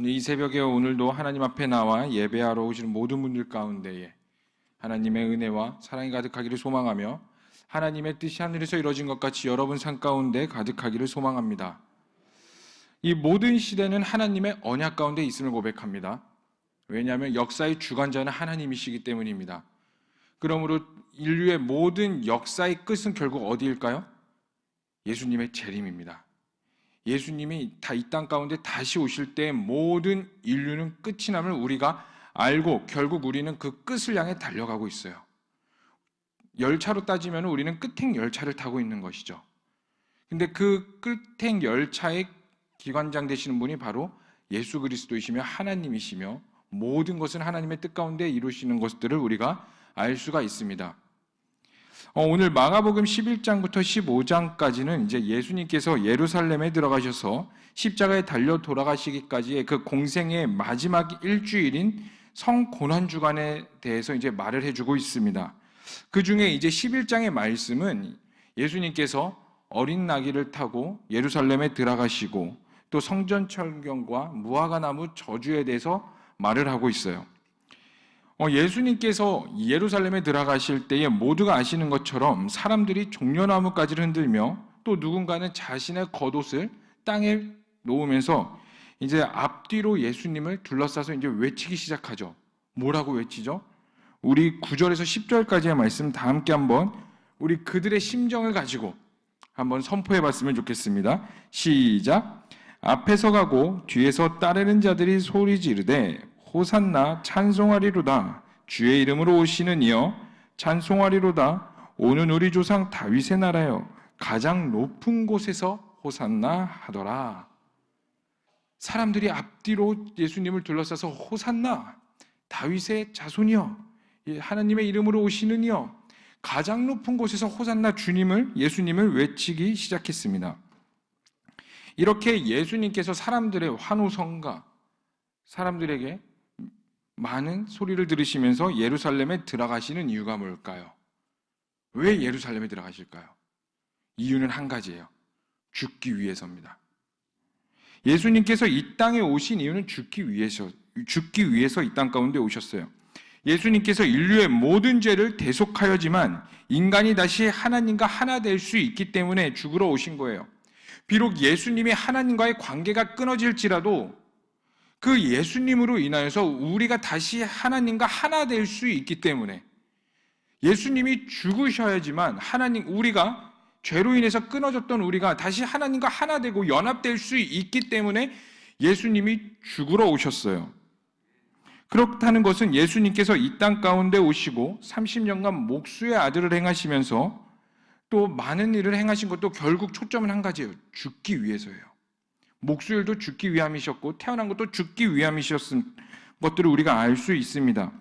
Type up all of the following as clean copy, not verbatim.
이 새벽에 오늘도 하나님 앞에 나와 예배하러 오시는 모든 분들 가운데에 하나님의 은혜와 사랑이 가득하기를 소망하며 하나님의 뜻이 하늘에서 이루어진 것 같이 여러분 삶 가운데 가득하기를 소망합니다. 이 모든 시대는 하나님의 언약 가운데 있음을 고백합니다. 왜냐하면 역사의 주관자는 하나님이시기 때문입니다. 그러므로 인류의 모든 역사의 끝은 결국 어디일까요? 예수님의 재림입니다. 예수님이 이 땅 가운데 다시 오실 때 모든 인류는 끝이 남을 우리가 알고 결국 우리는 그 끝을 향해 달려가고 있어요. 열차로 따지면 우리는 끝행 열차를 타고 있는 것이죠. 근데 그 끝행 열차의 기관장 되시는 분이 바로 예수 그리스도이시며 하나님이시며 모든 것은 하나님의 뜻 가운데 이루시는 것들을 우리가 알 수가 있습니다. 오늘 마가복음 11장부터 15장까지는 이제 예수님께서 예루살렘에 들어가셔서 십자가에 달려 돌아가시기까지의 그 공생의 마지막 일주일인 성고난주간에 대해서 이제 말을 해주고 있습니다. 그 중에 이제 11장의 말씀은 예수님께서 어린 나귀를 타고 예루살렘에 들어가시고 또 성전 철경과 무화과 나무 저주에 대해서 말을 하고 있어요. 예수님께서 예루살렘에 들어가실 때에 모두가 아시는 것처럼 사람들이 종려나무까지를 흔들며 또 누군가는 자신의 겉옷을 땅에 놓으면서 이제 앞뒤로 예수님을 둘러싸서 이제 외치기 시작하죠. 뭐라고 외치죠? 우리 9절에서 10절까지의 말씀 다 함께 한번 우리 그들의 심정을 가지고 한번 선포해 봤으면 좋겠습니다. 시작! 앞에서 가고 뒤에서 따르는 자들이 소리 지르되 호산나 찬송하리로다. 주의 이름으로 오시는 이여 찬송하리로다. 오는 우리 조상 다윗의 나라여 가장 높은 곳에서 호산나 하더라. 사람들이 앞뒤로 예수님을 둘러싸서 호산나 다윗의 자손이여 하나님의 이름으로 오시는 이여 가장 높은 곳에서 호산나 예수님을 외치기 시작했습니다. 이렇게 예수님께서 사람들의 환호성과 사람들에게 많은 소리를 들으시면서 예루살렘에 들어가시는 이유가 뭘까요? 왜 예루살렘에 들어가실까요? 이유는 한 가지예요. 죽기 위해서입니다. 예수님께서 이 땅에 오신 이유는 죽기 위해서 이 땅 가운데 오셨어요. 예수님께서 인류의 모든 죄를 대속하여지만 인간이 다시 하나님과 하나 될 수 있기 때문에 죽으러 오신 거예요. 비록 예수님이 하나님과의 관계가 끊어질지라도 그 예수님으로 인하여서 우리가 다시 하나님과 하나 될 수 있기 때문에 예수님이 죽으셔야지만 우리가 죄로 인해서 끊어졌던 우리가 다시 하나님과 하나 되고 연합될 수 있기 때문에 예수님이 죽으러 오셨어요. 그렇다는 것은 예수님께서 이 땅 가운데 오시고 30년간 목수의 아들을 행하시면서 또 많은 일을 행하신 것도 결국 초점은 한 가지예요. 죽기 위해서예요. 목수일도 죽기 위함이셨고 태어난 것도 죽기 위함이셨은 것들을 우리가 알 수 있습니다.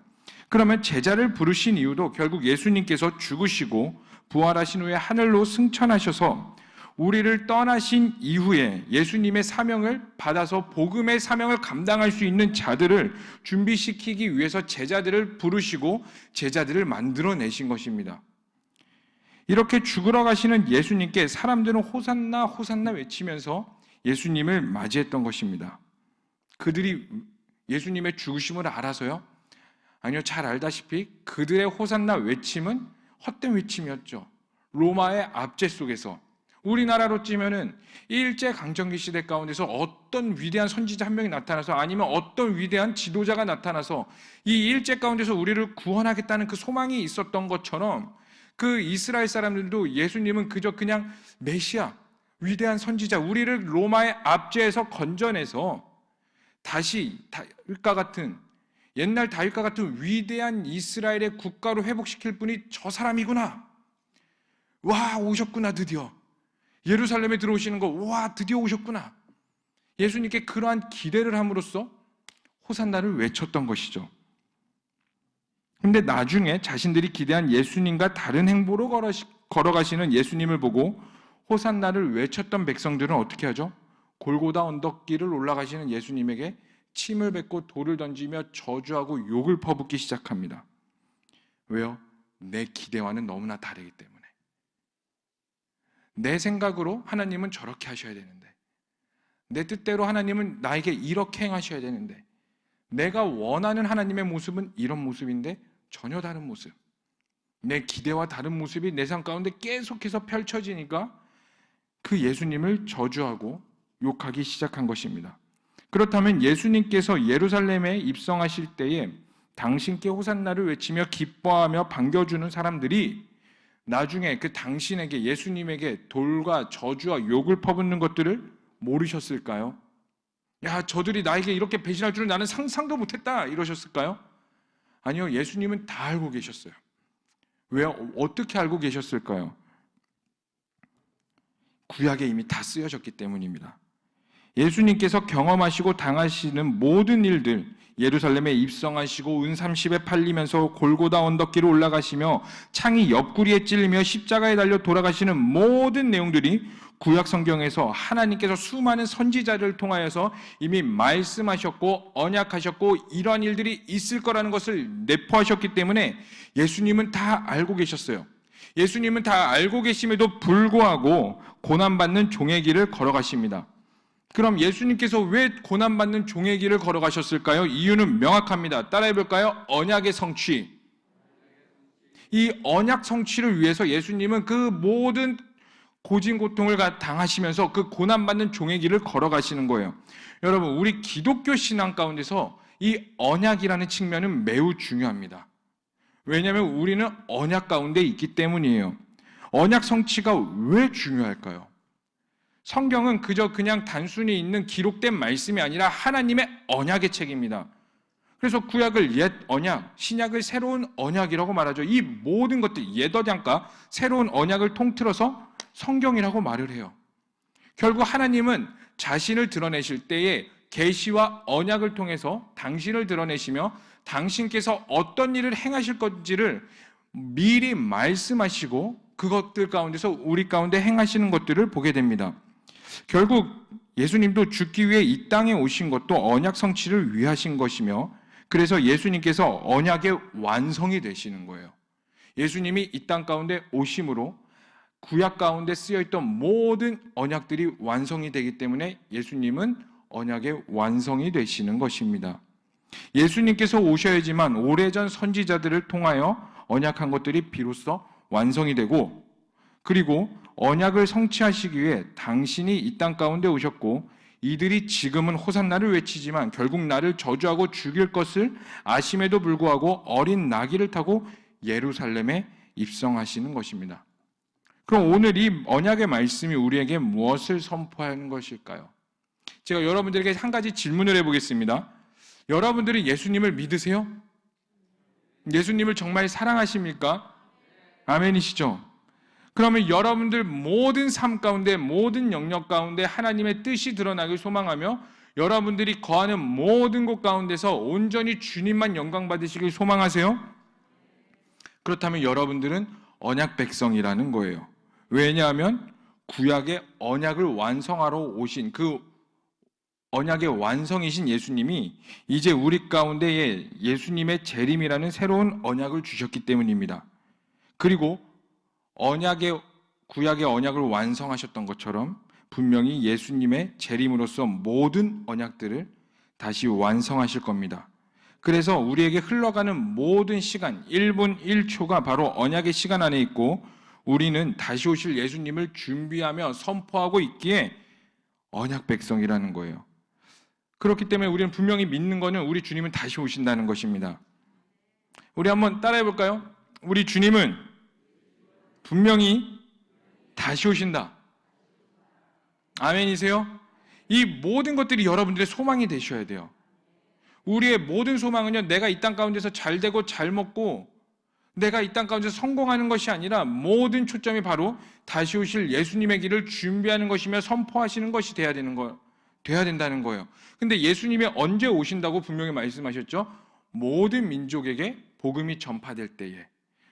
그러면 제자를 부르신 이유도 결국 예수님께서 죽으시고 부활하신 후에 하늘로 승천하셔서 우리를 떠나신 이후에 예수님의 사명을 받아서 복음의 사명을 감당할 수 있는 자들을 준비시키기 위해서 제자들을 부르시고 제자들을 만들어내신 것입니다. 이렇게 죽으러 가시는 예수님께 사람들은 호산나 호산나 외치면서 예수님을 맞이했던 것입니다. 그들이 예수님의 죽으심을 알아서요? 아니요, 잘 알다시피 그들의 호산나 외침은 헛된 외침이었죠. 로마의 압제 속에서 우리나라로 찌면은 일제강점기 시대 가운데서 어떤 위대한 선지자 한 명이 나타나서 아니면 어떤 위대한 지도자가 나타나서 이 일제 가운데서 우리를 구원하겠다는 그 소망이 있었던 것처럼 그 이스라엘 사람들도 예수님은 그냥 메시아, 위대한 선지자, 우리를 로마의 압제에서 건져내서 다시 옛날 다윗과 같은 위대한 이스라엘의 국가로 회복시킬 분이 저 사람이구나. 와, 오셨구나 드디어. 예루살렘에 들어오시는 거, 와, 드디어 오셨구나. 예수님께 그러한 기대를 함으로써 호산나를 외쳤던 것이죠. 근데 나중에 자신들이 기대한 예수님과 다른 행보로 걸어가시는 예수님을 보고 호산나를 외쳤던 백성들은 어떻게 하죠? 골고다 언덕길을 올라가시는 예수님에게 침을 뱉고 돌을 던지며 저주하고 욕을 퍼붓기 시작합니다. 왜요? 내 기대와는 너무나 다르기 때문에. 내 생각으로 하나님은 저렇게 하셔야 되는데 내 뜻대로 하나님은 나에게 이렇게 행하셔야 되는데, 내가 원하는 하나님의 모습은 이런 모습인데 전혀 다른 모습, 내 기대와 다른 모습이 내 삶 가운데 계속해서 펼쳐지니까 그 예수님을 저주하고 욕하기 시작한 것입니다. 그렇다면 예수님께서 예루살렘에 입성하실 때에 당신께 호산나를 외치며 기뻐하며 반겨주는 사람들이 나중에 그 당신에게, 예수님에게 돌과 저주와 욕을 퍼붓는 것들을 모르셨을까요? 야, 저들이 나에게 이렇게 배신할 줄은 나는 상상도 못했다, 이러셨을까요? 아니요, 예수님은 다 알고 계셨어요. 왜, 어떻게 알고 계셨을까요? 구약에 이미 다 쓰여졌기 때문입니다. 예수님께서 경험하시고 당하시는 모든 일들, 예루살렘에 입성하시고 은 30에 팔리면서 골고다 언덕길을 올라가시며 창이 옆구리에 찔리며 십자가에 달려 돌아가시는 모든 내용들이 구약 성경에서 하나님께서 수많은 선지자를 통하여서 이미 말씀하셨고 언약하셨고 이러한 일들이 있을 거라는 것을 내포하셨기 때문에 예수님은 다 알고 계셨어요. 예수님은 다 알고 계심에도 불구하고 고난받는 종의 길을 걸어가십니다. 그럼 예수님께서 왜 고난받는 종의 길을 걸어가셨을까요? 이유는 명확합니다. 따라해볼까요? 언약의 성취. 이 언약 성취를 위해서 예수님은 그 모든 고진 고통을 당하시면서 그 고난받는 종의 길을 걸어가시는 거예요. 여러분, 우리 기독교 신앙 가운데서 이 언약이라는 측면은 매우 중요합니다. 왜냐하면 우리는 언약 가운데 있기 때문이에요. 언약 성취가 왜 중요할까요? 성경은 그냥 단순히 있는 기록된 말씀이 아니라 하나님의 언약의 책입니다. 그래서 구약을 옛 언약, 신약을 새로운 언약이라고 말하죠. 이 모든 것들, 옛 언약과 새로운 언약을 통틀어서 성경이라고 말을 해요. 결국 하나님은 자신을 드러내실 때에 계시와 언약을 통해서 당신을 드러내시며 당신께서 어떤 일을 행하실 건지를 미리 말씀하시고 그것들 가운데서 우리 가운데 행하시는 것들을 보게 됩니다. 결국 예수님도 죽기 위해 이 땅에 오신 것도 언약 성취를 위하신 것이며, 그래서 예수님께서 언약의 완성이 되시는 거예요. 예수님이 이 땅 가운데 오심으로 구약 가운데 쓰여있던 모든 언약들이 완성이 되기 때문에 예수님은 언약의 완성이 되시는 것입니다. 예수님께서 오셔야지만 오래전 선지자들을 통하여 언약한 것들이 비로소 완성이 되고, 그리고 언약을 성취하시기 위해 당신이 이 땅 가운데 오셨고, 이들이 지금은 호산나를 외치지만 결국 나를 저주하고 죽일 것을 아심에도 불구하고 어린 나귀를 타고 예루살렘에 입성하시는 것입니다. 그럼 오늘 이 언약의 말씀이 우리에게 무엇을 선포하는 것일까요? 제가 여러분들에게 한 가지 질문을 해보겠습니다. 여러분들은 예수님을 믿으세요? 예수님을 정말 사랑하십니까? 아멘이시죠? 그러면 여러분들 모든 삶 가운데, 모든 영역 가운데 하나님의 뜻이 드러나길 소망하며 여러분들이 거하는 모든 곳 가운데서 온전히 주님만 영광 받으시길 소망하세요? 그렇다면 여러분들은 언약 백성이라는 거예요. 왜냐하면 구약의 언약을 완성하러 오신 그 언약의 완성이신 예수님이 이제 우리 가운데에 예수님의 재림이라는 새로운 언약을 주셨기 때문입니다. 그리고 구약의 언약을 완성하셨던 것처럼 분명히 예수님의 재림으로써 모든 언약들을 다시 완성하실 겁니다. 그래서 우리에게 흘러가는 모든 시간, 1분 1초가 바로 언약의 시간 안에 있고, 우리는 다시 오실 예수님을 준비하며 선포하고 있기에 언약 백성이라는 거예요. 그렇기 때문에 우리는 분명히 믿는 것은 우리 주님은 다시 오신다는 것입니다. 우리 한번 따라해 볼까요? 우리 주님은 분명히 다시 오신다. 아멘이세요? 이 모든 것들이 여러분들의 소망이 되셔야 돼요. 우리의 모든 소망은요, 내가 이 땅 가운데서 잘 되고 잘 먹고 내가 이 땅 가운데서 성공하는 것이 아니라 모든 초점이 바로 다시 오실 예수님의 길을 준비하는 것이며 선포하시는 것이 돼야 된다는 거예요. 근데 예수님이 언제 오신다고 분명히 말씀하셨죠? 모든 민족에게 복음이 전파될 때에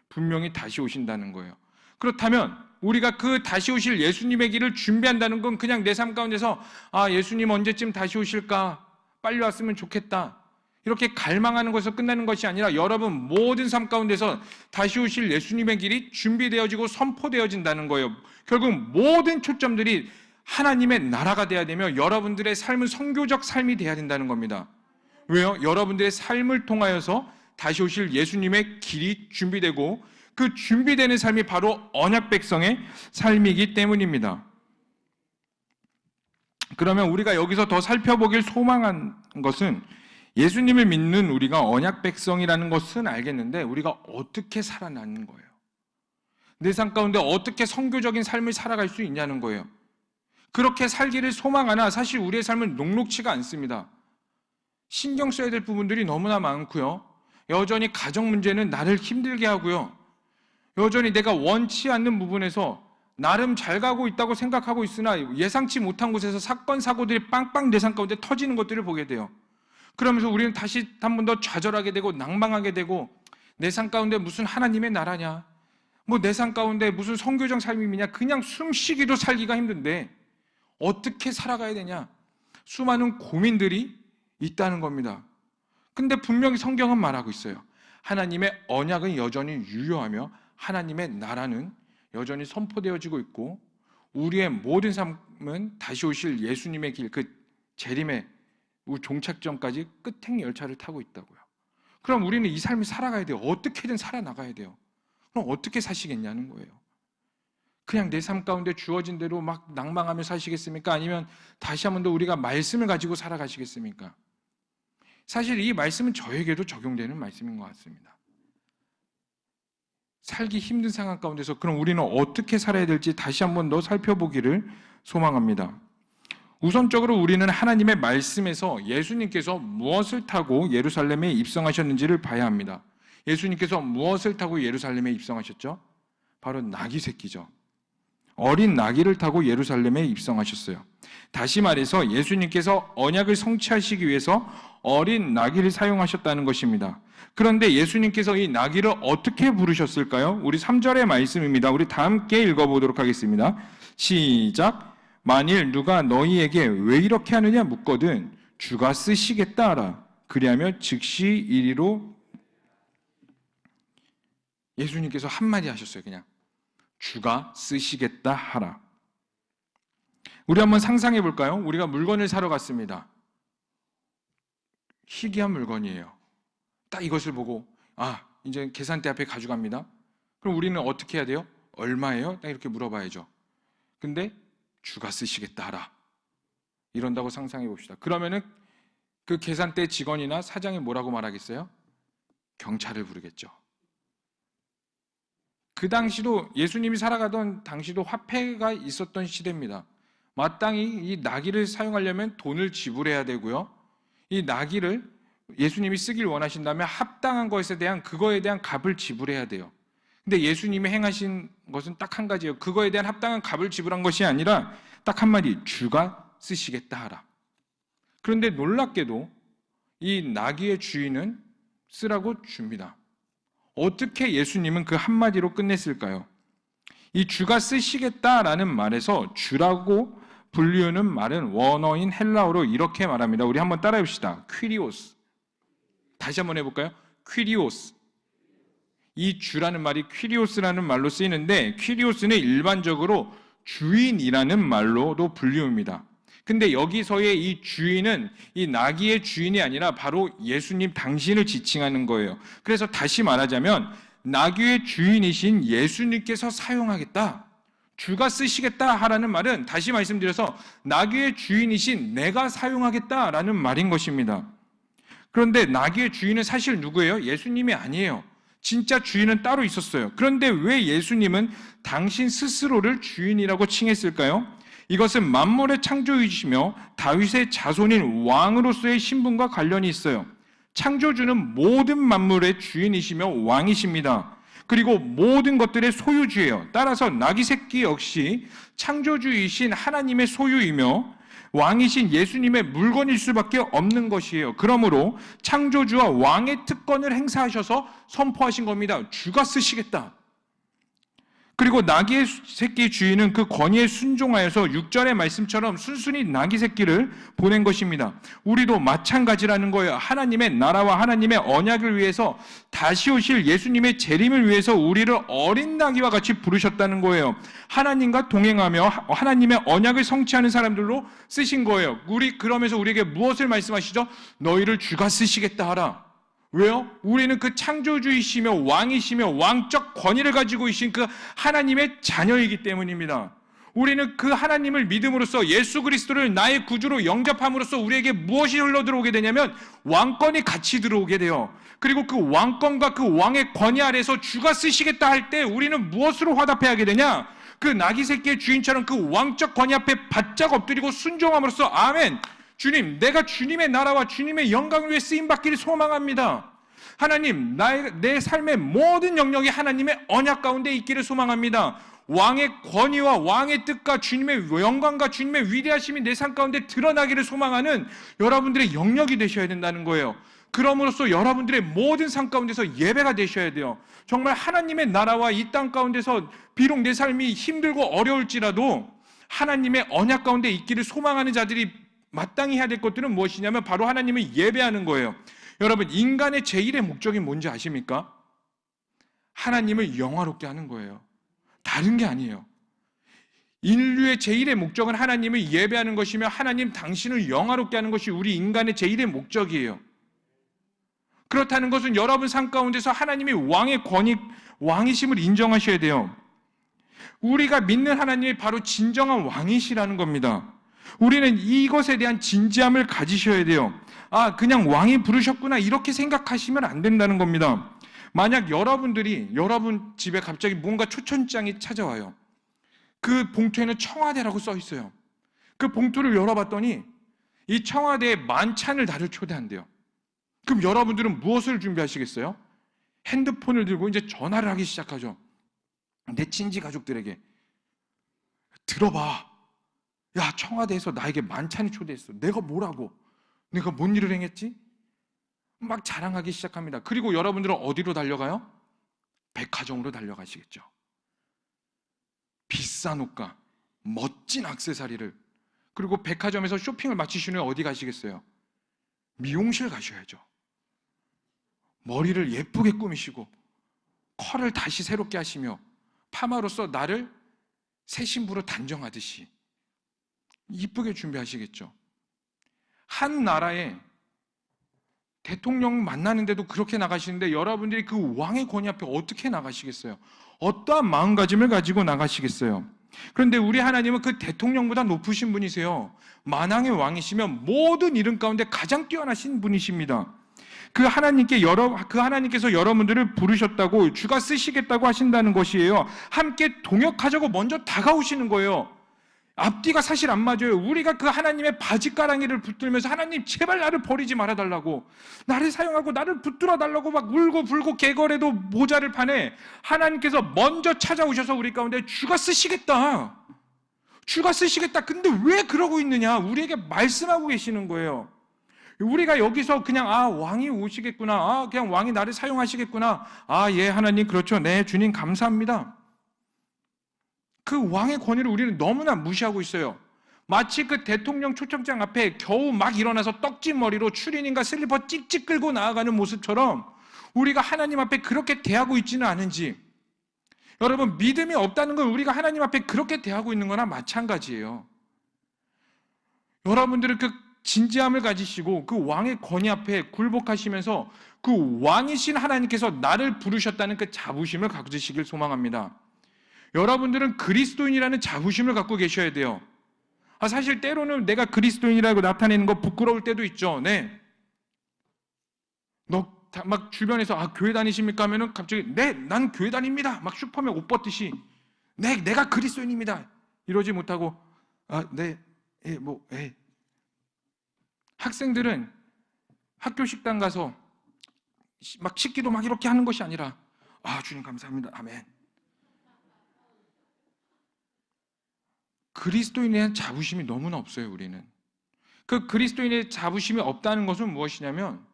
분명히 다시 오신다는 거예요. 그렇다면 우리가 그 다시 오실 예수님의 길을 준비한다는 건 그냥 내 삶 가운데서 예수님 언제쯤 다시 오실까? 빨리 왔으면 좋겠다. 이렇게 갈망하는 것에서 끝나는 것이 아니라 여러분 모든 삶 가운데서 다시 오실 예수님의 길이 준비되어지고 선포되어진다는 거예요. 결국 모든 초점들이 하나님의 나라가 돼야 되며 여러분들의 삶은 선교적 삶이 돼야 된다는 겁니다. 왜요? 여러분들의 삶을 통하여서 다시 오실 예수님의 길이 준비되고 그 준비되는 삶이 바로 언약 백성의 삶이기 때문입니다. 그러면 우리가 여기서 더 살펴보길 소망한 것은 예수님을 믿는 우리가 언약 백성이라는 것은 알겠는데 우리가 어떻게 살아나는 거예요. 내 삶 가운데 어떻게 선교적인 삶을 살아갈 수 있냐는 거예요. 그렇게 살기를 소망하나 사실 우리의 삶은 녹록치가 않습니다. 신경 써야 될 부분들이 너무나 많고요. 여전히 가정 문제는 나를 힘들게 하고요. 여전히 내가 원치 않는 부분에서 나름 잘 가고 있다고 생각하고 있으나 예상치 못한 곳에서 사건, 사고들이 빵빵 내 삶 가운데 터지는 것들을 보게 돼요. 그러면서 우리는 다시 한 번 더 좌절하게 되고 낭망하게 되고 내 삶 가운데 무슨 하나님의 나라냐, 뭐 내 삶 가운데 무슨 선교적 삶이냐, 그냥 숨쉬기도 살기가 힘든데 어떻게 살아가야 되냐, 수많은 고민들이 있다는 겁니다. 근데 분명히 성경은 말하고 있어요. 하나님의 언약은 여전히 유효하며 하나님의 나라는 여전히 선포되어지고 있고 우리의 모든 삶은 다시 오실 예수님의 길, 그 재림의 종착점까지 끝행 열차를 타고 있다고요. 그럼 우리는 이 삶을 살아가야 돼요. 어떻게든 살아나가야 돼요. 그럼 어떻게 사시겠냐는 거예요. 그냥 내 삶 가운데 주어진 대로 막 낭망하며 사시겠습니까? 아니면 다시 한 번 더 우리가 말씀을 가지고 살아가시겠습니까? 사실 이 말씀은 저에게도 적용되는 말씀인 것 같습니다. 살기 힘든 상황 가운데서 그럼 우리는 어떻게 살아야 될지 다시 한 번 더 살펴보기를 소망합니다. 우선적으로 우리는 하나님의 말씀에서 예수님께서 무엇을 타고 예루살렘에 입성하셨는지를 봐야 합니다. 예수님께서 무엇을 타고 예루살렘에 입성하셨죠? 바로 나귀 새끼죠. 어린 나귀를 타고 예루살렘에 입성하셨어요. 다시 말해서 예수님께서 언약을 성취하시기 위해서 어린 나귀를 사용하셨다는 것입니다. 그런데 예수님께서 이 나귀를 어떻게 부르셨을까요? 우리 3절의 말씀입니다. 우리 다 함께 읽어보도록 하겠습니다. 시작. 만일 누가 너희에게 왜 이렇게 하느냐 묻거든 주가 쓰시겠다 하라. 그리하며 즉시 이리로. 예수님께서 한마디 하셨어요. 그냥 주가 쓰시겠다 하라. 우리 한번 상상해 볼까요? 우리가 물건을 사러 갔습니다. 희귀한 물건이에요. 딱 이것을 보고 이제 계산대 앞에 가져갑니다. 그럼 우리는 어떻게 해야 돼요? 얼마예요? 딱 이렇게 물어봐야죠. 근데 주가 쓰시겠다 하라. 이런다고 상상해 봅시다. 그러면은 그 계산대 직원이나 사장이 뭐라고 말하겠어요? 경찰을 부르겠죠. 그 당시도 예수님이 살아가던 당시도 화폐가 있었던 시대입니다. 마땅히 이 나귀를 사용하려면 돈을 지불해야 되고요. 이 나귀를 예수님이 쓰길 원하신다면 합당한 것에 대한 그거에 대한 값을 지불해야 돼요. 근데 예수님이 행하신 것은 딱 한 가지예요. 그거에 대한 합당한 값을 지불한 것이 아니라 딱 한마디 주가 쓰시겠다 하라. 그런데 놀랍게도 이 나귀의 주인은 쓰라고 줍니다. 어떻게 예수님은 그 한마디로 끝냈을까요? 이 주가 쓰시겠다라는 말에서 주라고 불리우는 말은 원어인 헬라어로 이렇게 말합니다. 우리 한번 따라해 봅시다. 퀴리오스. 다시 한번 해볼까요? 퀴리오스. 이 주라는 말이 퀴리오스라는 말로 쓰이는데 퀴리오스는 일반적으로 주인이라는 말로도 불리웁니다. 근데 여기서의 이 주인은 이 나귀의 주인이 아니라 바로 예수님 당신을 지칭하는 거예요. 그래서 다시 말하자면 나귀의 주인이신 예수님께서 사용하겠다, 주가 쓰시겠다 하라는 말은 다시 말씀드려서 나귀의 주인이신 내가 사용하겠다라는 말인 것입니다. 그런데 나귀의 주인은 사실 누구예요? 예수님이 아니에요. 진짜 주인은 따로 있었어요. 그런데 왜 예수님은 당신 스스로를 주인이라고 칭했을까요? 이것은 만물의 창조주이시며 다윗의 자손인 왕으로서의 신분과 관련이 있어요. 창조주는 모든 만물의 주인이시며 왕이십니다. 그리고 모든 것들의 소유주예요. 따라서 나귀 새끼 역시 창조주이신 하나님의 소유이며 왕이신 예수님의 물건일 수밖에 없는 것이에요. 그러므로 창조주와 왕의 특권을 행사하셔서 선포하신 겁니다. 주가 쓰시겠다. 그리고 나귀의 새끼 주인은 그 권위에 순종하여서 6절의 말씀처럼 순순히 나귀 새끼를 보낸 것입니다. 우리도 마찬가지라는 거예요. 하나님의 나라와 하나님의 언약을 위해서 다시 오실 예수님의 재림을 위해서 우리를 어린 나귀와 같이 부르셨다는 거예요. 하나님과 동행하며 하나님의 언약을 성취하는 사람들로 쓰신 거예요. 그러면서 우리에게 무엇을 말씀하시죠? 너희를 주가 쓰시겠다 하라. 왜요? 우리는 그 창조주이시며 왕이시며 왕적 권위를 가지고 계신 그 하나님의 자녀이기 때문입니다. 우리는 그 하나님을 믿음으로써 예수 그리스도를 나의 구주로 영접함으로써 우리에게 무엇이 흘러들어오게 되냐면 왕권이 같이 들어오게 돼요. 그리고 그 왕권과 그 왕의 권위 아래서 주가 쓰시겠다 할 때 우리는 무엇으로 화답해야 되냐? 그 나귀 새끼의 주인처럼 그 왕적 권위 앞에 바짝 엎드리고 순종함으로써 아멘! 주님, 내가 주님의 나라와 주님의 영광을 위해 쓰임받기를 소망합니다. 하나님, 내 삶의 모든 영역이 하나님의 언약 가운데 있기를 소망합니다. 왕의 권위와 왕의 뜻과 주님의 영광과 주님의 위대하심이 내 삶 가운데 드러나기를 소망하는 여러분들의 영역이 되셔야 된다는 거예요. 그럼으로써 여러분들의 모든 삶 가운데서 예배가 되셔야 돼요. 정말 하나님의 나라와 이 땅 가운데서 비록 내 삶이 힘들고 어려울지라도 하나님의 언약 가운데 있기를 소망하는 자들이 마땅히 해야 될 것들은 무엇이냐면 바로 하나님을 예배하는 거예요. 여러분, 인간의 제1의 목적이 뭔지 아십니까? 하나님을 영화롭게 하는 거예요. 다른 게 아니에요. 인류의 제1의 목적은 하나님을 예배하는 것이며 하나님 당신을 영화롭게 하는 것이 우리 인간의 제1의 목적이에요. 그렇다는 것은 여러분 삶 가운데서 하나님이 왕의 권위, 왕이심을 인정하셔야 돼요. 우리가 믿는 하나님이 바로 진정한 왕이시라는 겁니다. 우리는 이것에 대한 진지함을 가지셔야 돼요. 그냥 왕이 부르셨구나 이렇게 생각하시면 안 된다는 겁니다. 만약 여러분 집에 갑자기 뭔가 초청장이 찾아와요. 그 봉투에는 청와대라고 써 있어요. 그 봉투를 열어봤더니 이 청와대에 만찬을 나를 초대한대요. 그럼 여러분들은 무엇을 준비하시겠어요? 핸드폰을 들고 이제 전화를 하기 시작하죠. 내 친지 가족들에게 들어봐. 야, 청와대에서 나에게 만찬을 초대했어. 내가 뭐라고? 내가 뭔 일을 행했지? 막 자랑하기 시작합니다. 그리고 여러분들은 어디로 달려가요? 백화점으로 달려가시겠죠. 비싼 옷과 멋진 액세서리를, 그리고 백화점에서 쇼핑을 마치신 후에 어디 가시겠어요? 미용실 가셔야죠. 머리를 예쁘게 꾸미시고 컬을 다시 새롭게 하시며 파마로서 나를 새 신부로 단정하듯이 이쁘게 준비하시겠죠. 한 나라의 대통령 만나는데도 그렇게 나가시는데 여러분들이 그 왕의 권위 앞에 어떻게 나가시겠어요? 어떠한 마음가짐을 가지고 나가시겠어요? 그런데 우리 하나님은 그 대통령보다 높으신 분이세요. 만왕의 왕이시며 모든 이름 가운데 가장 뛰어나신 분이십니다. 그 하나님께서 여러분들을 부르셨다고 주가 쓰시겠다고 하신다는 것이에요. 함께 동역하자고 먼저 다가오시는 거예요. 앞뒤가 사실 안 맞아요. 우리가 그 하나님의 바지가랑이를 붙들면서 하나님 제발 나를 버리지 말아달라고, 나를 사용하고 나를 붙들어 달라고 막 울고 불고 개걸에도 모자를 파네. 하나님께서 먼저 찾아오셔서 우리 가운데 주가 쓰시겠다, 주가 쓰시겠다. 근데 왜 그러고 있느냐? 우리에게 말씀하고 계시는 거예요. 우리가 여기서 그냥 왕이 오시겠구나, 그냥 왕이 나를 사용하시겠구나, 예 하나님 그렇죠, 네 주님 감사합니다. 그 왕의 권위를 우리는 너무나 무시하고 있어요. 마치 그 대통령 초청장 앞에 겨우 막 일어나서 떡진머리로 추리닝과 슬리퍼 찍찍 끌고 나아가는 모습처럼 우리가 하나님 앞에 그렇게 대하고 있지는 않은지, 여러분 믿음이 없다는 건 우리가 하나님 앞에 그렇게 대하고 있는 거나 마찬가지예요. 여러분들은 그 진지함을 가지시고 그 왕의 권위 앞에 굴복하시면서 그 왕이신 하나님께서 나를 부르셨다는 그 자부심을 가지시길 소망합니다. 여러분들은 그리스도인이라는 자부심을 갖고 계셔야 돼요. 사실 때로는 내가 그리스도인이라고 나타내는 거 부끄러울 때도 있죠. 네. 막 주변에서 교회 다니십니까? 하면은 갑자기 네, 난 교회 다닙니다. 막 슈퍼맨 옷 벗듯이 네, 내가 그리스도인입니다. 이러지 못하고 네, 학생들은 학교 식당 가서 막 식기도 막 이렇게 하는 것이 아니라 주님 감사합니다. 아멘. 그리스도인에 대한 자부심이 너무나 없어요. 우리는 그 그리스도인의 자부심이 없다는 것은 무엇이냐면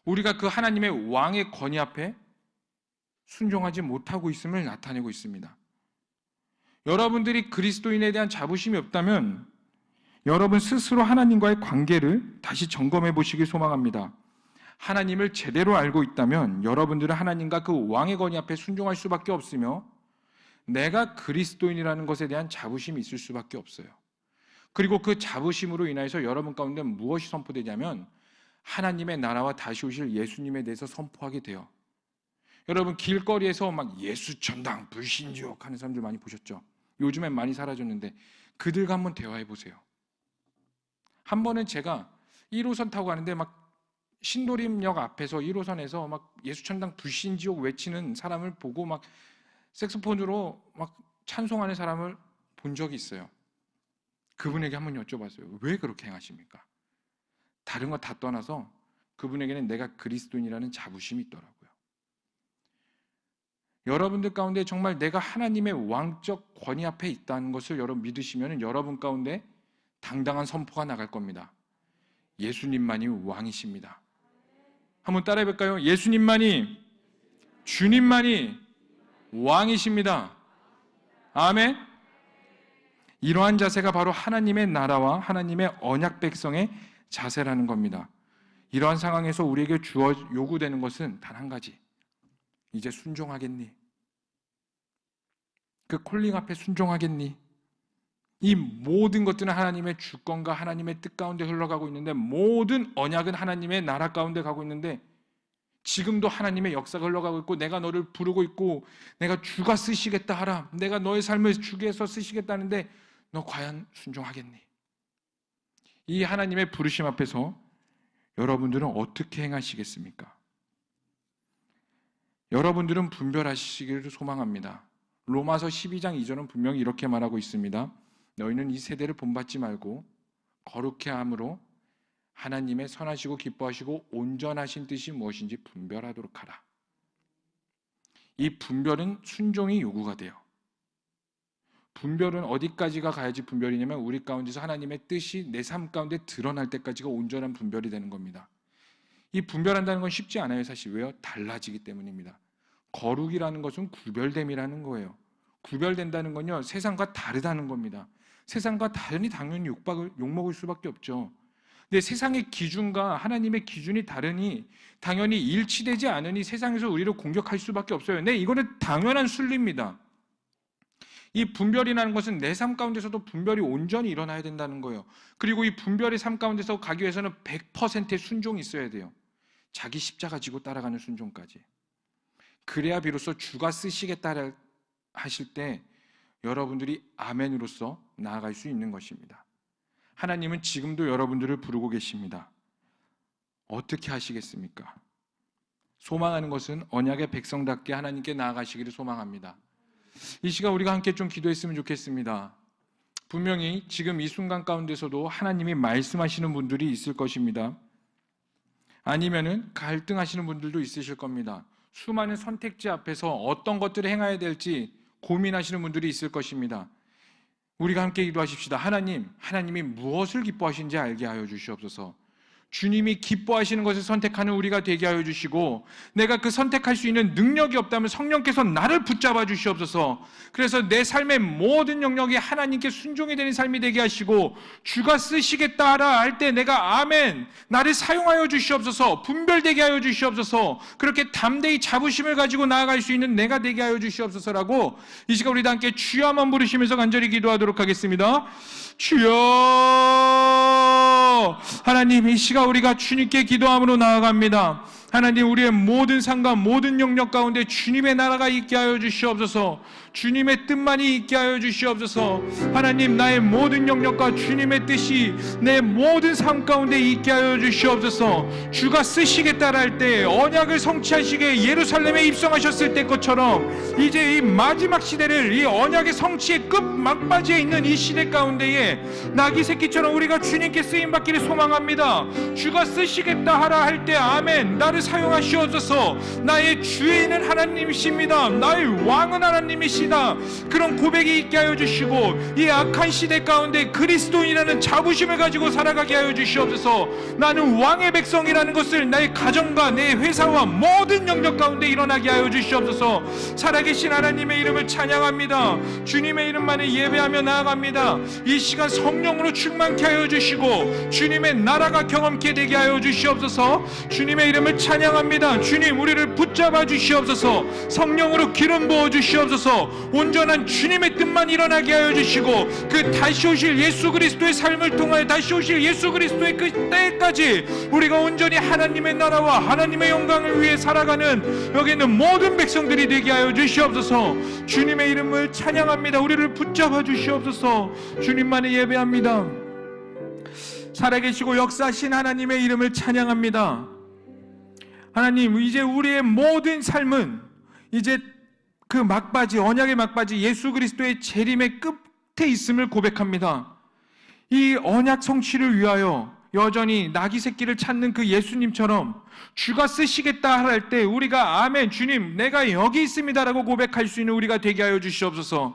우리가 그 하나님의 왕의 권위 앞에 순종하지 못하고 있음을 나타내고 있습니다. 여러분들이 그리스도인에 대한 자부심이 없다면 여러분 스스로 하나님과의 관계를 다시 점검해 보시길 소망합니다. 하나님을 제대로 알고 있다면 여러분들은 하나님과 그 왕의 권위 앞에 순종할 수밖에 없으며 내가 그리스도인이라는 것에 대한 자부심이 있을 수밖에 없어요. 그리고 그 자부심으로 인해서 여러분 가운데 무엇이 선포되냐면 하나님의 나라와 다시 오실 예수님에 대해서 선포하게 돼요. 여러분 길거리에서 막 예수 천당 불신지옥 하는 사람들 많이 보셨죠? 요즘엔 많이 사라졌는데 그들과 한번 대화해 보세요. 한 번은 제가 1호선 타고 가는데 막 신도림역 앞에서 1호선에서 막 예수 천당 불신지옥 외치는 사람을 보고 막 색소폰으로 막 찬송하는 사람을 본 적이 있어요. 그분에게 한번 여쭤봤어요. 왜 그렇게 행하십니까? 다른 거 다 떠나서 그분에게는 내가 그리스도인이라는 자부심이 있더라고요. 여러분들 가운데 정말 내가 하나님의 왕적 권위 앞에 있다는 것을 여러분 믿으시면 여러분 가운데 당당한 선포가 나갈 겁니다. 예수님만이 왕이십니다. 한번 따라해 볼까요? 예수님만이, 주님만이 왕이십니다. 아멘. 이러한 자세가 바로 하나님의 나라와 하나님의 언약 백성의 자세라는 겁니다. 이러한 상황에서 우리에게 요구되는 것은 단 한 가지. 이제 순종하겠니? 그 콜링 앞에 순종하겠니? 이 모든 것들은 하나님의 주권과 하나님의 뜻 가운데 흘러가고 있는데 모든 언약은 하나님의 나라 가운데 가고 있는데 지금도 하나님의 역사가 흘러가고 있고 내가 너를 부르고 있고 내가 주가 쓰시겠다 하라. 내가 너의 삶을 주께서 쓰시겠다는데 너 과연 순종하겠니? 이 하나님의 부르심 앞에서 여러분들은 어떻게 행하시겠습니까? 여러분들은 분별하시기를 소망합니다. 로마서 12장 2절은 분명히 이렇게 말하고 있습니다. 너희는 이 세대를 본받지 말고 거룩해 함으로 하나님의 선하시고 기뻐하시고 온전하신 뜻이 무엇인지 분별하도록 하라. 이 분별은 순종이 요구가 돼요. 분별은 어디까지가 가야지 분별이냐면 우리 가운데서 하나님의 뜻이 내 삶 가운데 드러날 때까지가 온전한 분별이 되는 겁니다. 이 분별한다는 건 쉽지 않아요. 사실 왜요? 달라지기 때문입니다. 거룩이라는 것은 구별됨이라는 거예요. 구별된다는 건요 세상과 다르다는 겁니다. 세상과 다르니 당연히 욕먹을 수밖에 없죠. 근데 세상의 기준과 하나님의 기준이 다르니 당연히 일치되지 않으니 세상에서 우리를 공격할 수밖에 없어요. 네, 이거는 당연한 순리입니다. 이 분별이라는 것은 내 삶 가운데서도 분별이 온전히 일어나야 된다는 거예요. 그리고 이 분별의 삶 가운데서 가기 위해서는 100%의 순종이 있어야 돼요. 자기 십자가 지고 따라가는 순종까지. 그래야 비로소 주가 쓰시겠다 하실 때 여러분들이 아멘으로서 나아갈 수 있는 것입니다. 하나님은 지금도 여러분들을 부르고 계십니다. 어떻게 하시겠습니까? 소망하는 것은 언약의 백성답게 하나님께 나아가시기를 소망합니다. 이 시간 우리가 함께 좀 기도했으면 좋겠습니다. 분명히 지금 이 순간 가운데서도 하나님이 말씀하시는 분들이 있을 것입니다. 아니면은 갈등하시는 분들도 있으실 겁니다. 수많은 선택지 앞에서 어떤 것들을 행해야 될지 고민하시는 분들이 있을 것입니다. 우리가 함께 기도하십시다. 하나님이 무엇을 기뻐하시는지 알게 하여 주시옵소서. 주님이 기뻐하시는 것을 선택하는 우리가 되게 하여 주시고 내가 그 선택할 수 있는 능력이 없다면 성령께서 나를 붙잡아 주시옵소서. 그래서 내 삶의 모든 영역이 하나님께 순종이 되는 삶이 되게 하시고 주가 쓰시겠다 하라 할 때 내가 아멘 나를 사용하여 주시옵소서. 분별되게 하여 주시옵소서. 그렇게 담대히 자부심을 가지고 나아갈 수 있는 내가 되게 하여 주시옵소서라고 이 시간 우리 다 함께 주여 한번 부르시면서 간절히 기도하도록 하겠습니다. 주여. 하나님 이 시간 우리가 주님께 기도함으로 나아갑니다. 하나님 우리의 모든 상관 모든 영역 가운데 주님의 나라가 있게 하여 주시옵소서. 주님의 뜻만이 있게 하여 주시옵소서. 하나님 나의 모든 영역과 주님의 뜻이 내 모든 삶 가운데 있게 하여 주시옵소서. 주가 쓰시겠다 할 때 언약을 성취하시게 예루살렘에 입성하셨을 때 것처럼 이제 이 마지막 시대를 이 언약의 성취의 끝 막바지에 있는 이 시대 가운데에 나귀 새끼처럼 우리가 주님께 쓰임받기를 소망합니다. 주가 쓰시겠다 하라 할 때 아멘 나를 사용하시옵소서. 나의 주인은 하나님이십니다. 나의 왕은 하나님이십니다. 것이다, 그런 고백이 있게 하여 주시고, 이 악한 시대 가운데 그리스도인이라는 자부심을 가지고 살아가게 하여 주시옵소서. 나는 왕의 백성이라는 것을 나의 가정과 내 회사와 모든 영역 가운데 일어나게 하여 주시옵소서. 살아계신 하나님의 이름을 찬양합니다. 주님의 이름만을 예배하며 나아갑니다. 이 시간 성령으로 충만케 하여 주시고 주님의 나라가 경험케 되게 하여 주시옵소서. 주님의 이름을 찬양합니다. 주님, 우리를 붙잡아 주시옵소서. 성령으로 기름 부어 주시옵소서. 온전한 주님의 뜻만 일어나게 하여 주시고, 그 다시 오실 예수 그리스도의 삶을 통하여 다시 오실 예수 그리스도의 그 때까지 우리가 온전히 하나님의 나라와 하나님의 영광을 위해 살아가는 여기 있는 모든 백성들이 되게 하여 주시옵소서. 주님의 이름을 찬양합니다. 우리를 붙잡아 주시옵소서. 주님만을 예배합니다. 살아계시고 역사하신 하나님의 이름을 찬양합니다. 하나님, 이제 우리의 모든 삶은 이제 그 막바지, 언약의 막바지 예수 그리스도의 재림의 끝에 있음을 고백합니다. 이 언약 성취를 위하여 여전히 나귀 새끼를 찾는 그 예수님처럼 주가 쓰시겠다 할 때 우리가 아멘, 주님 내가 여기 있습니다라고 고백할 수 있는 우리가 되게 하여 주시옵소서.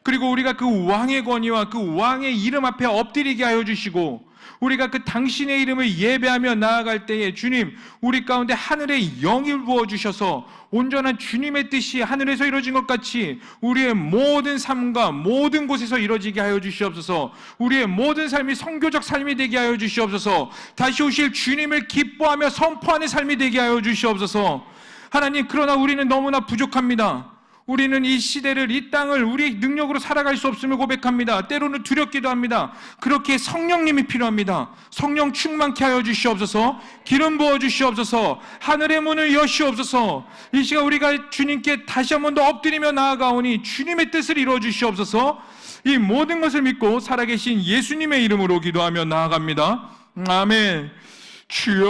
그리고 우리가 그 왕의 권위와 그 왕의 이름 앞에 엎드리게 하여 주시고, 우리가 그 당신의 이름을 예배하며 나아갈 때에 주님, 우리 가운데 하늘의 영을 부어주셔서 온전한 주님의 뜻이 하늘에서 이루어진 것 같이 우리의 모든 삶과 모든 곳에서 이루어지게 하여 주시옵소서. 우리의 모든 삶이 선교적 삶이 되게 하여 주시옵소서. 다시 오실 주님을 기뻐하며 선포하는 삶이 되게 하여 주시옵소서. 하나님, 그러나 우리는 너무나 부족합니다. 우리는 이 시대를, 이 땅을 우리 능력으로 살아갈 수 없음을 고백합니다. 때로는 두렵기도 합니다. 그렇게 성령님이 필요합니다. 성령 충만케 하여 주시옵소서. 기름 부어 주시옵소서. 하늘의 문을 여시옵소서. 이 시간 우리가 주님께 다시 한 번 더 엎드리며 나아가오니 주님의 뜻을 이루어 주시옵소서. 이 모든 것을 믿고 살아계신 예수님의 이름으로 기도하며 나아갑니다. 아멘. 주여,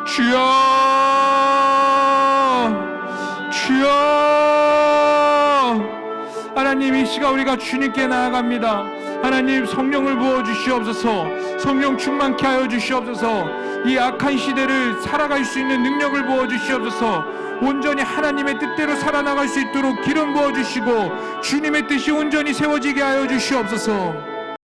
주여, 주여. 하나님, 이 시간 우리가 주님께 나아갑니다. 하나님, 성령을 부어주시옵소서. 성령 충만케 하여 주시옵소서. 이 악한 시대를 살아갈 수 있는 능력을 부어주시옵소서. 온전히 하나님의 뜻대로 살아나갈 수 있도록 기름 부어주시고 주님의 뜻이 온전히 세워지게 하여 주시옵소서.